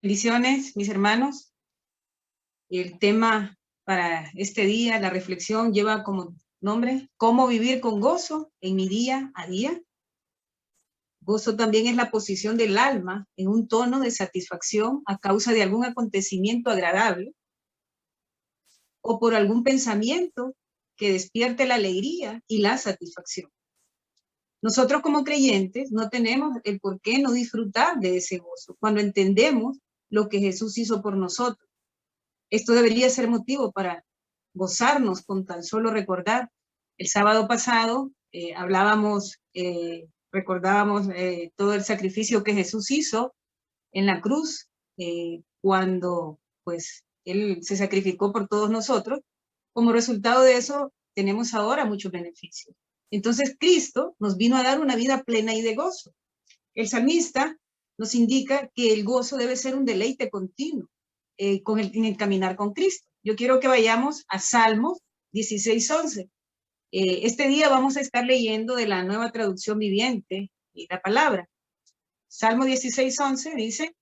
Bendiciones, mis hermanos. El tema para este día, la reflexión, lleva como nombre, ¿cómo vivir con gozo en mi día a día? Gozo también es la posición del alma en un tono de satisfacción a causa de algún acontecimiento agradable o por algún pensamiento que despierte la alegría y la satisfacción. Nosotros como creyentes no tenemos el por qué no disfrutar de ese gozo cuando entendemos lo que Jesús hizo por nosotros. Esto debería ser motivo para gozarnos con tan solo recordar. El sábado pasado recordábamos todo el sacrificio que Jesús hizo en la cruz cuando pues Él se sacrificó por todos nosotros. Como resultado de eso, tenemos ahora muchos beneficios. Entonces, Cristo nos vino a dar una vida plena y de gozo. El salmista nos indica que el gozo debe ser un deleite continuo en el caminar con Cristo. Yo quiero que vayamos a Salmos 16:11. Este día vamos a estar leyendo de la Nueva Traducción Viviente y la palabra. Salmo 16:11 dice,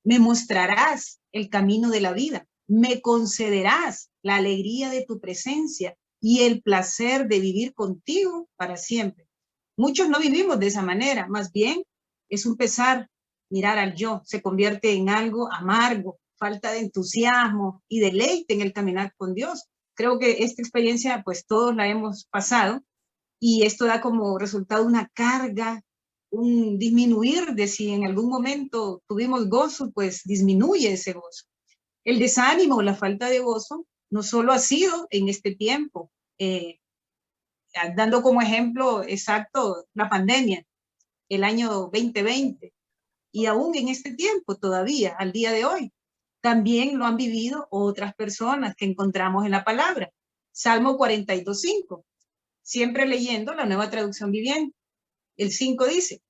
me mostrarás el camino de la vida, me concederás la alegría de tu presencia y el placer de vivir contigo para siempre. Muchos no vivimos de esa manera, más bien es un pesar mirar al yo, se convierte en algo amargo, falta de entusiasmo y deleite en el caminar con Dios. Creo que esta experiencia pues todos la hemos pasado y esto da como resultado una carga, un disminuir de si en algún momento tuvimos gozo, pues disminuye ese gozo. El desánimo, la falta de gozo, no solo ha sido en este tiempo, dando como ejemplo exacto la pandemia, el año 2020, y aún en este tiempo todavía, al día de hoy, también lo han vivido otras personas que encontramos en la palabra. Salmo 42:5, siempre leyendo la Nueva Traducción Viviente. El 5 dice,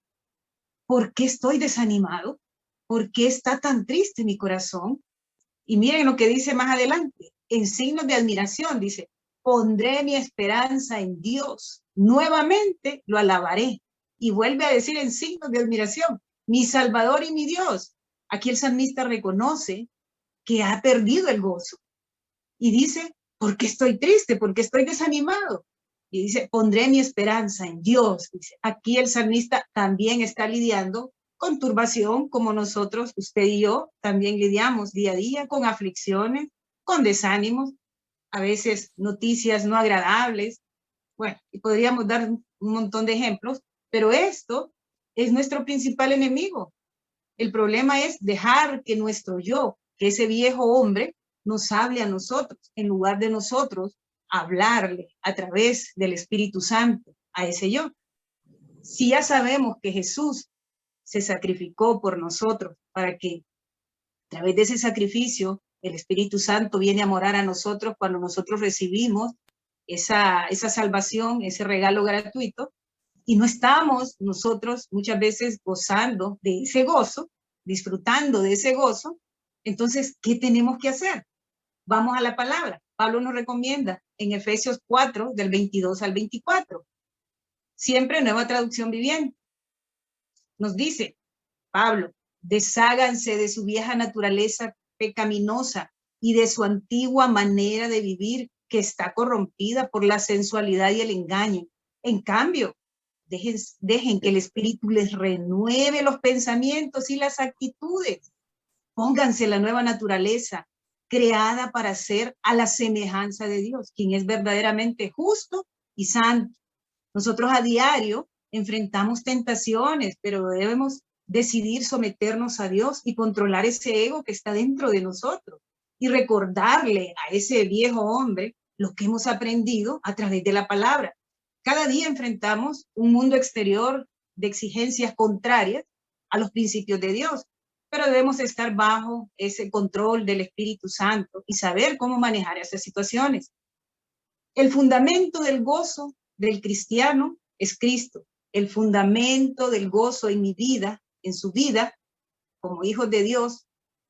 ¿por qué estoy desanimado? ¿Por qué está tan triste mi corazón? Y miren lo que dice más adelante, en signos de admiración, dice, pondré mi esperanza en Dios, nuevamente lo alabaré. Y vuelve a decir en signos de admiración, mi Salvador y mi Dios. Aquí el salmista reconoce que ha perdido el gozo. Y dice, ¿por qué estoy triste? ¿Por qué estoy desanimado? Y dice, pondré mi esperanza en Dios. Dice, aquí el salmista también está lidiando con turbación, como nosotros, usted y yo, también lidiamos día a día con aflicciones, con desánimos, a veces noticias no agradables. Bueno, y podríamos dar un montón de ejemplos, pero esto es nuestro principal enemigo. El problema es dejar que nuestro yo, que ese viejo hombre, nos hable a nosotros, en lugar de nosotros hablarle a través del Espíritu Santo a ese yo. Si ya sabemos que Jesús se sacrificó por nosotros para que a través de ese sacrificio el Espíritu Santo viene a morar a nosotros cuando nosotros recibimos esa salvación, ese regalo gratuito, y no estamos nosotros muchas veces gozando de ese gozo, disfrutando de ese gozo, entonces, ¿qué tenemos que hacer? Vamos a la palabra. Pablo nos recomienda en Efesios 4, del 22 al 24. Siempre Nueva Traducción Viviente. Nos dice, Pablo, desháganse de su vieja naturaleza pecaminosa y de su antigua manera de vivir que está corrompida por la sensualidad y el engaño. En cambio, dejen que el Espíritu les renueve los pensamientos y las actitudes. Pónganse la nueva naturaleza, creada para ser a la semejanza de Dios, quien es verdaderamente justo y santo. Nosotros a diario enfrentamos tentaciones, pero debemos decidir someternos a Dios y controlar ese ego que está dentro de nosotros y recordarle a ese viejo hombre lo que hemos aprendido a través de la palabra. Cada día enfrentamos un mundo exterior de exigencias contrarias a los principios de Dios, pero debemos estar bajo ese control del Espíritu Santo y saber cómo manejar esas situaciones. El fundamento del gozo del cristiano es Cristo. El fundamento del gozo en mi vida, en su vida, como hijos de Dios,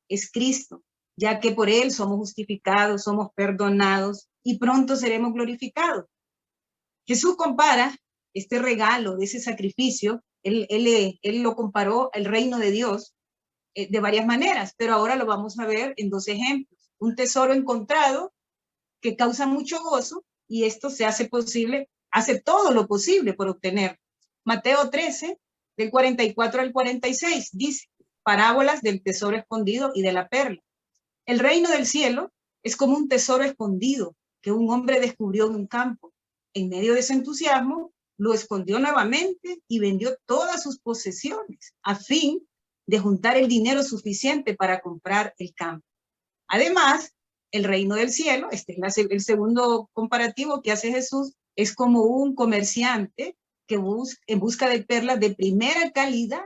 es Cristo, ya que por Él somos justificados, somos perdonados y pronto seremos glorificados. Jesús compara este regalo de ese sacrificio, él lo comparó al reino de Dios de varias maneras, pero ahora lo vamos a ver en dos ejemplos. Un tesoro encontrado que causa mucho gozo y esto se hace posible, hace todo lo posible por obtener. Mateo 13, del 44 al 46, dice, parábolas del tesoro escondido y de la perla. El reino del cielo es como un tesoro escondido que un hombre descubrió en un campo. En medio de su entusiasmo, lo escondió nuevamente y vendió todas sus posesiones a fin de juntar el dinero suficiente para comprar el campo. Además, el reino del cielo, este es el segundo comparativo que hace Jesús, es como un comerciante que en busca de perlas de primera calidad.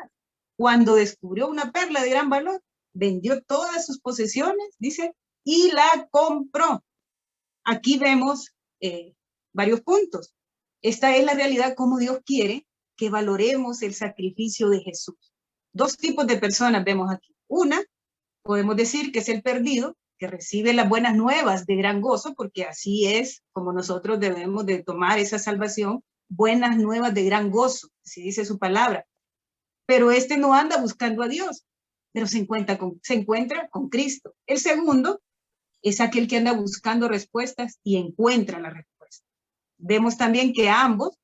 Cuando descubrió una perla de gran valor, vendió todas sus posesiones, dice, y la compró. Aquí vemos varios puntos. Esta es la realidad como Dios quiere que valoremos el sacrificio de Jesús. Dos tipos de personas vemos aquí. Una, podemos decir que es el perdido, que recibe las buenas nuevas de gran gozo, porque así es como nosotros debemos de tomar esa salvación, buenas nuevas de gran gozo, así dice su palabra. Pero este no anda buscando a Dios, pero se encuentra con Cristo. El segundo es aquel que anda buscando respuestas y encuentra la respuesta. Vemos también que ambos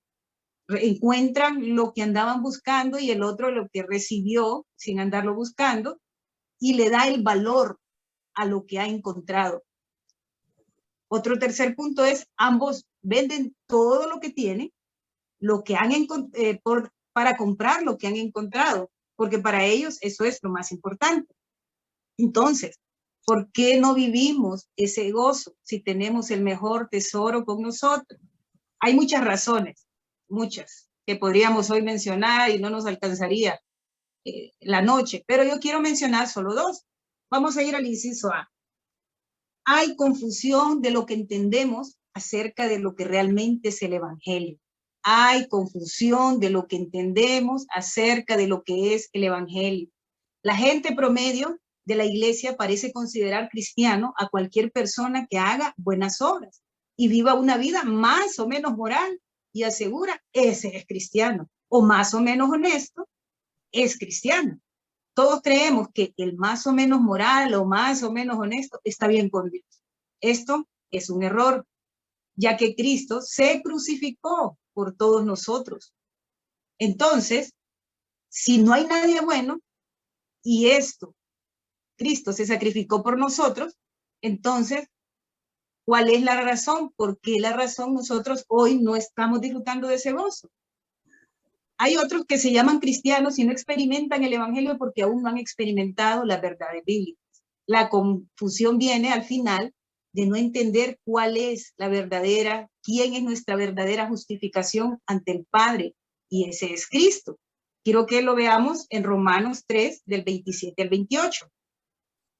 encuentran lo que andaban buscando y el otro lo que recibió sin andarlo buscando y le da el valor a lo que ha encontrado. Otro tercer punto es, ambos venden todo lo que tienen, lo que han para comprar lo que han encontrado, porque para ellos eso es lo más importante. Entonces, ¿por qué no vivimos ese gozo si tenemos el mejor tesoro con nosotros? Hay muchas razones, muchas, que podríamos hoy mencionar y no nos alcanzaría la noche, pero yo quiero mencionar solo dos. Vamos a ir al inciso A. Hay confusión de lo que entendemos acerca de lo que realmente es el evangelio. Hay confusión de lo que entendemos acerca de lo que es el evangelio. La gente promedio de la iglesia parece considerar cristiano a cualquier persona que haga buenas obras y viva una vida más o menos moral y asegura, ese es cristiano, o más o menos honesto, es cristiano. Todos creemos que el más o menos moral o más o menos honesto está bien con Dios. Esto es un error, ya que Cristo se crucificó por todos nosotros. Entonces, si no hay nadie bueno y Cristo se sacrificó por nosotros, entonces, ¿cuál es la razón? ¿Por qué la razón nosotros hoy no estamos disfrutando de ese gozo? Hay otros que se llaman cristianos y no experimentan el evangelio porque aún no han experimentado las verdades bíblicas. La confusión viene al final de no entender cuál es la verdadera, quién es nuestra verdadera justificación ante el Padre, y ese es Cristo. Quiero que lo veamos en Romanos 3, del 27 al 28.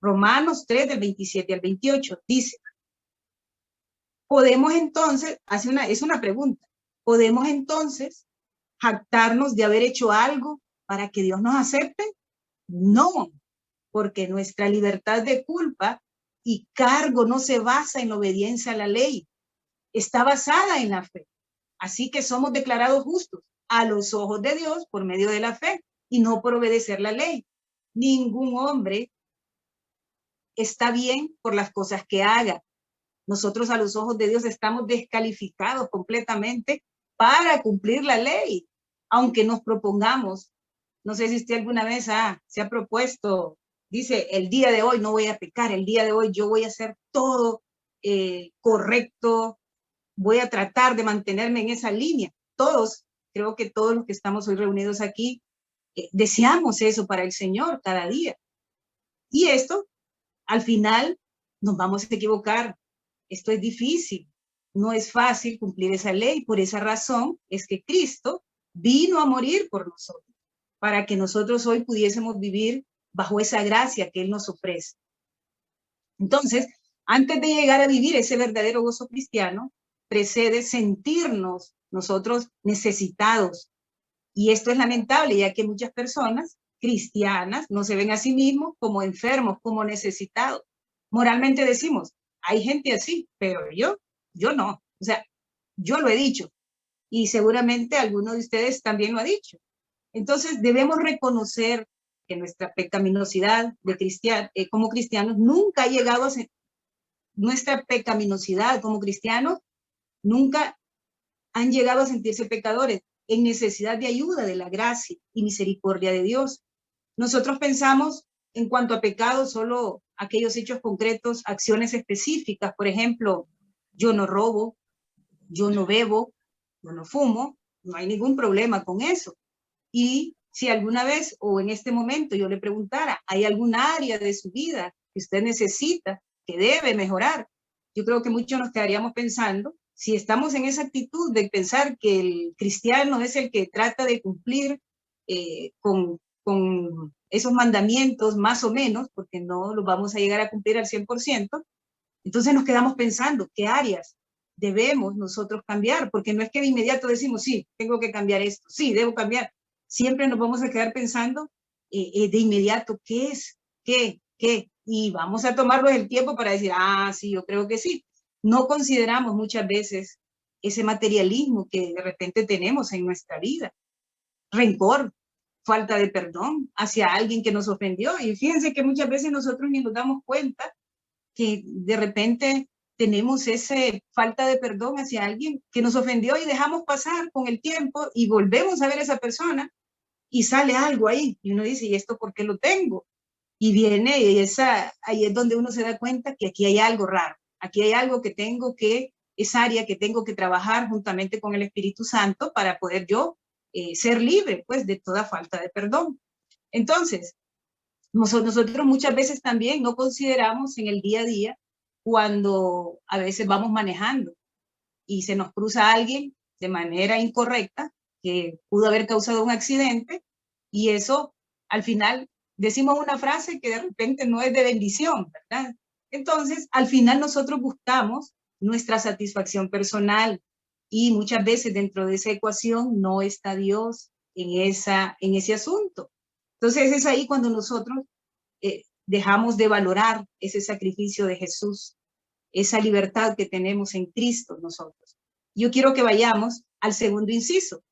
Romanos 3, del 27 al 28, dice, podemos entonces, es una pregunta, ¿podemos entonces jactarnos de haber hecho algo para que Dios nos acepte? No, porque nuestra libertad de culpa y cargo no se basa en la obediencia a la ley, está basada en la fe. Así que somos declarados justos a los ojos de Dios por medio de la fe y no por obedecer la ley. Ningún hombre está bien por las cosas que haga. Nosotros a los ojos de Dios estamos descalificados completamente para cumplir la ley, aunque nos propongamos. No sé si usted alguna vez se ha propuesto, dice, el día de hoy no voy a pecar, el día de hoy yo voy a hacer todo correcto, voy a tratar de mantenerme en esa línea. Todos, creo que todos los que estamos hoy reunidos aquí, deseamos eso para el Señor cada día. Y esto, al final, nos vamos a equivocar. Esto es difícil, no es fácil cumplir esa ley. Por esa razón es que Cristo vino a morir por nosotros, para que nosotros hoy pudiésemos vivir bajo esa gracia que Él nos ofrece. Entonces, antes de llegar a vivir ese verdadero gozo cristiano, precede sentirnos nosotros necesitados. Y esto es lamentable, ya que muchas personas cristianas no se ven a sí mismos como enfermos, como necesitados. Moralmente decimos, hay gente así, pero yo no. O sea, yo lo he dicho y seguramente alguno de ustedes también lo ha dicho. Entonces debemos reconocer que nuestra pecaminosidad como cristianos nunca ha llegado a ser, nuestra pecaminosidad como cristianos nunca han llegado a sentirse pecadores en necesidad de ayuda de la gracia y misericordia de Dios. Nosotros pensamos en cuanto a pecado solo aquellos hechos concretos, acciones específicas. Por ejemplo, yo no robo, yo no bebo, yo no fumo, no hay ningún problema con eso. Y si alguna vez o en este momento yo le preguntara, ¿hay algún área de su vida que usted necesita, que debe mejorar? Yo creo que muchos nos quedaríamos pensando, si estamos en esa actitud de pensar que el cristiano es el que trata de cumplir con esos mandamientos más o menos, porque no los vamos a llegar a cumplir al 100%, entonces nos quedamos pensando, ¿qué áreas debemos nosotros cambiar? Porque no es que de inmediato decimos, sí, tengo que cambiar esto, sí, debo cambiar. Siempre nos vamos a quedar pensando de inmediato, ¿qué es? ¿Qué? Y vamos a tomarnos el tiempo para decir, ah, sí, yo creo que sí. No consideramos muchas veces ese materialismo que de repente tenemos en nuestra vida. Rencor, falta de perdón hacia alguien que nos ofendió. Y fíjense que muchas veces nosotros ni nos damos cuenta que de repente tenemos esa falta de perdón hacia alguien que nos ofendió y dejamos pasar con el tiempo y volvemos a ver a esa persona y sale algo ahí y uno dice, ¿y esto por qué lo tengo? Y viene y ahí es donde uno se da cuenta que aquí hay algo raro, aquí hay algo que tengo que, esa área que tengo que trabajar juntamente con el Espíritu Santo para poder yo ser libre pues de toda falta de perdón. Entonces, nosotros muchas veces también no consideramos en el día a día cuando a veces vamos manejando y se nos cruza alguien de manera incorrecta que pudo haber causado un accidente y eso al final decimos una frase que de repente no es de bendición, ¿verdad? Entonces, al final nosotros buscamos nuestra satisfacción personal y muchas veces dentro de esa ecuación no está Dios en ese asunto. Entonces es ahí cuando nosotros dejamos de valorar ese sacrificio de Jesús, esa libertad que tenemos en Cristo nosotros. Yo quiero que vayamos al segundo inciso.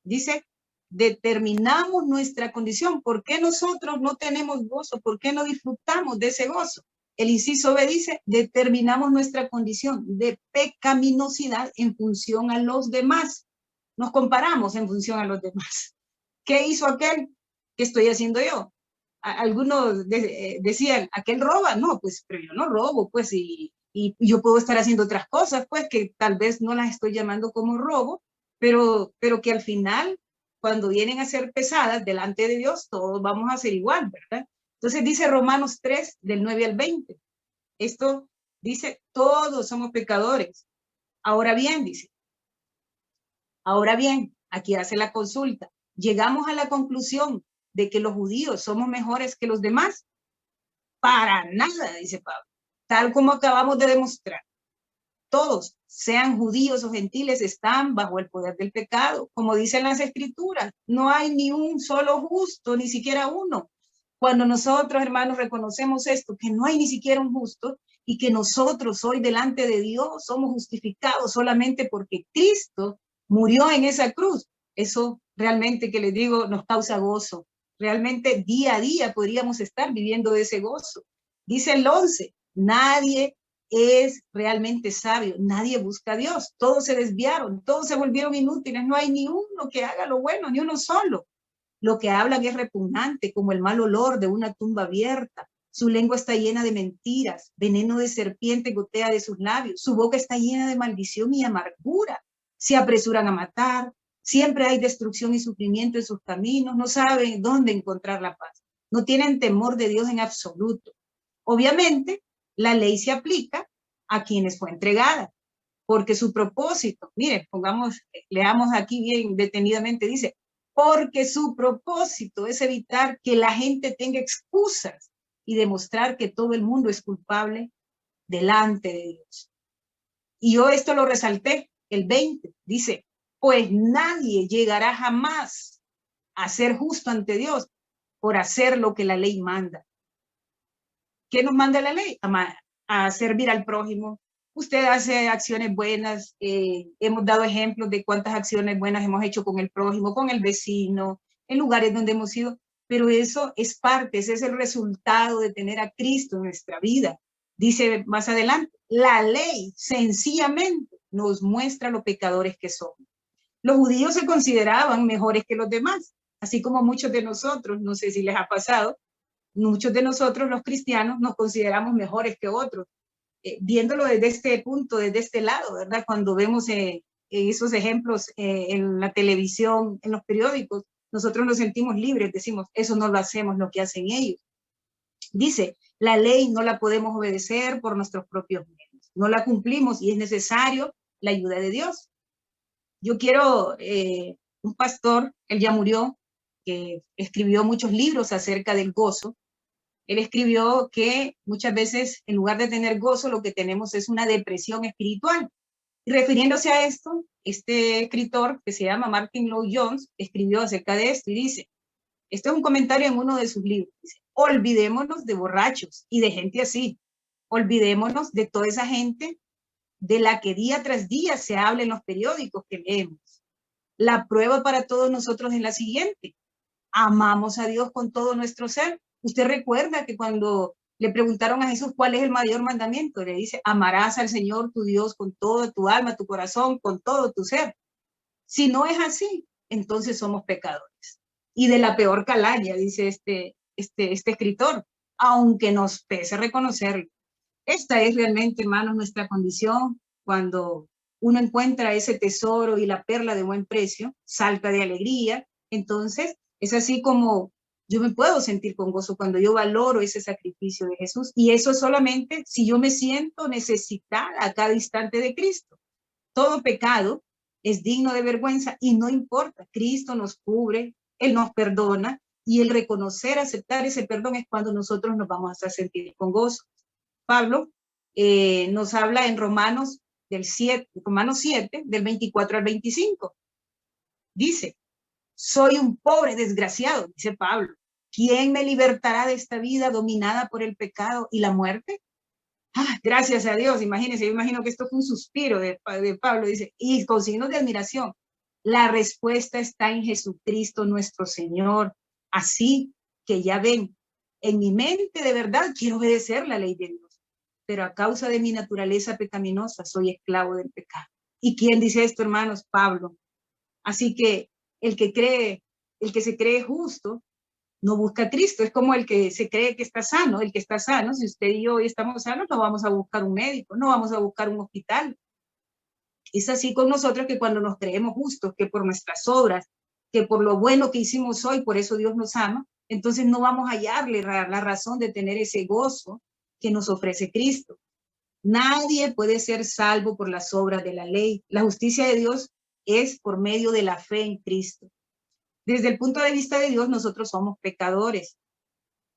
Dice, determinamos nuestra condición. ¿Por qué nosotros no tenemos gozo? ¿Por qué no disfrutamos de ese gozo? El inciso B dice, determinamos nuestra condición de pecaminosidad en función a los demás. Nos comparamos en función a los demás. ¿Qué hizo aquel? ¿Qué estoy haciendo yo? Algunos decían, ¿aquel roba? No, pues, pero yo no robo, pues, y yo puedo estar haciendo otras cosas, pues, que tal vez no las estoy llamando como robo, pero que al final, cuando vienen a ser pesadas delante de Dios, todos vamos a ser igual, ¿verdad? Entonces dice Romanos 3, del 9 al 20. Esto dice, todos somos pecadores. Ahora bien, dice, ahora bien, aquí hace la consulta. Llegamos a la conclusión de que los judíos somos mejores que los demás. Para nada, dice Pablo. Tal como acabamos de demostrar. Todos, sean judíos o gentiles, están bajo el poder del pecado. Como dicen las escrituras, no hay ni un solo justo, ni siquiera uno. Cuando nosotros, hermanos, reconocemos esto, que no hay ni siquiera un justo y que nosotros hoy delante de Dios somos justificados solamente porque Cristo murió en esa cruz, eso realmente que les digo nos causa gozo. Realmente día a día podríamos estar viviendo de ese gozo. Dice el 11, nadie es realmente sabio, nadie busca a Dios, todos se desviaron, todos se volvieron inútiles, no hay ni uno que haga lo bueno, ni uno solo. Lo que hablan es repugnante, como el mal olor de una tumba abierta. Su lengua está llena de mentiras, veneno de serpiente gotea de sus labios, su boca está llena de maldición y amargura. Se apresuran a matar, siempre hay destrucción y sufrimiento en sus caminos, no saben dónde encontrar la paz, no tienen temor de Dios en absoluto. Obviamente, la ley se aplica a quienes fue entregada, porque su propósito, miren, leamos aquí bien detenidamente, dice, porque su propósito es evitar que la gente tenga excusas y demostrar que todo el mundo es culpable delante de Dios. Y yo esto lo resalté, el 20, dice, pues nadie llegará jamás a ser justo ante Dios por hacer lo que la ley manda. ¿Qué nos manda la ley? A servir al prójimo. Usted hace acciones buenas, hemos dado ejemplos de cuántas acciones buenas hemos hecho con el prójimo, con el vecino, en lugares donde hemos ido. pero eso es parte, ese es el resultado de tener a Cristo en nuestra vida. Dice más adelante, la ley sencillamente nos muestra lo pecadores que somos. Los judíos se consideraban mejores que los demás, así como muchos de nosotros, no sé si les ha pasado, muchos de nosotros los cristianos nos consideramos mejores que otros, viéndolo desde este punto, desde este lado, ¿verdad? Cuando vemos esos ejemplos en la televisión, en los periódicos, nosotros nos sentimos libres, decimos, eso no lo hacemos, lo que hacen ellos. Dice, la ley no la podemos obedecer por nuestros propios medios, no la cumplimos y es necesario la ayuda de Dios. Yo quiero, un pastor, él ya murió, que escribió muchos libros acerca del gozo. Él escribió que muchas veces, en lugar de tener gozo, lo que tenemos es una depresión espiritual. Y refiriéndose a esto, este escritor, que se llama Martin Lloyd-Jones, escribió acerca de esto y dice, este es un comentario en uno de sus libros, dice, olvidémonos de borrachos y de gente así. Olvidémonos de toda esa gente de la que día tras día se habla en los periódicos que leemos. La prueba para todos nosotros es la siguiente. Amamos a Dios con todo nuestro ser. Usted recuerda que cuando le preguntaron a Jesús cuál es el mayor mandamiento, le dice, amarás al Señor tu Dios con toda tu alma, tu corazón, con todo tu ser. Si no es así, entonces somos pecadores. Y de la peor calaña, dice este escritor, aunque nos pese reconocerlo. Esta es realmente, hermanos, nuestra condición cuando uno encuentra ese tesoro y la perla de buen precio, salta de alegría. Entonces, es así como yo me puedo sentir con gozo cuando yo valoro ese sacrificio de Jesús. Y eso solamente si yo me siento necesitada a cada instante de Cristo. Todo pecado es digno de vergüenza y no importa. Cristo nos cubre, Él nos perdona y el reconocer, aceptar ese perdón es cuando nosotros nos vamos a sentir con gozo. Pablo nos habla en Romanos 7, del 24 al 25. Dice, soy un pobre desgraciado, dice Pablo. ¿Quién me libertará de esta vida dominada por el pecado y la muerte? Ah, gracias a Dios, imagínense, yo imagino que esto fue un suspiro de Pablo, dice, y con signos de admiración. La respuesta está en Jesucristo nuestro Señor. Así que ya ven, en mi mente de verdad quiero obedecer la ley de Dios, pero a causa de mi naturaleza pecaminosa soy esclavo del pecado. ¿Y quién dice esto, hermanos? Pablo. Así que el que cree, el que se cree justo, no busca a Cristo. Es como el que se cree que está sano. El que está sano, si usted y yo hoy estamos sanos, no vamos a buscar un médico, no vamos a buscar un hospital. Es así con nosotros que cuando nos creemos justos, que por nuestras obras, que por lo bueno que hicimos hoy, por eso Dios nos ama, entonces no vamos a hallarle la razón de tener ese gozo que nos ofrece Cristo. Nadie puede ser salvo por las obras de la ley. La justicia de Dios es por medio de la fe en Cristo. Desde el punto de vista de Dios, nosotros somos pecadores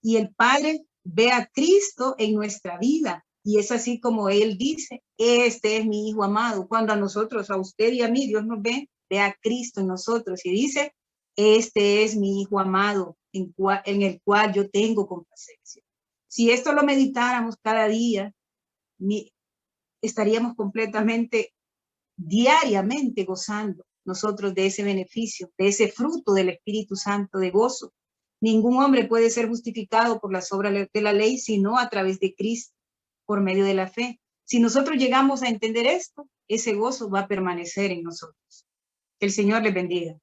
y el Padre ve a Cristo en nuestra vida. Y es así como Él dice, este es mi Hijo amado. Cuando a nosotros, a usted y a mí, Dios nos ve a Cristo en nosotros y dice, este es mi Hijo amado en el cual yo tengo complacencia. Si esto lo meditáramos cada día, estaríamos completamente, diariamente gozando nosotros de ese beneficio, de ese fruto del Espíritu Santo de gozo. Ningún hombre puede ser justificado por las obras de la ley, sino a través de Cristo, por medio de la fe. Si nosotros llegamos a entender esto, ese gozo va a permanecer en nosotros. Que el Señor les bendiga.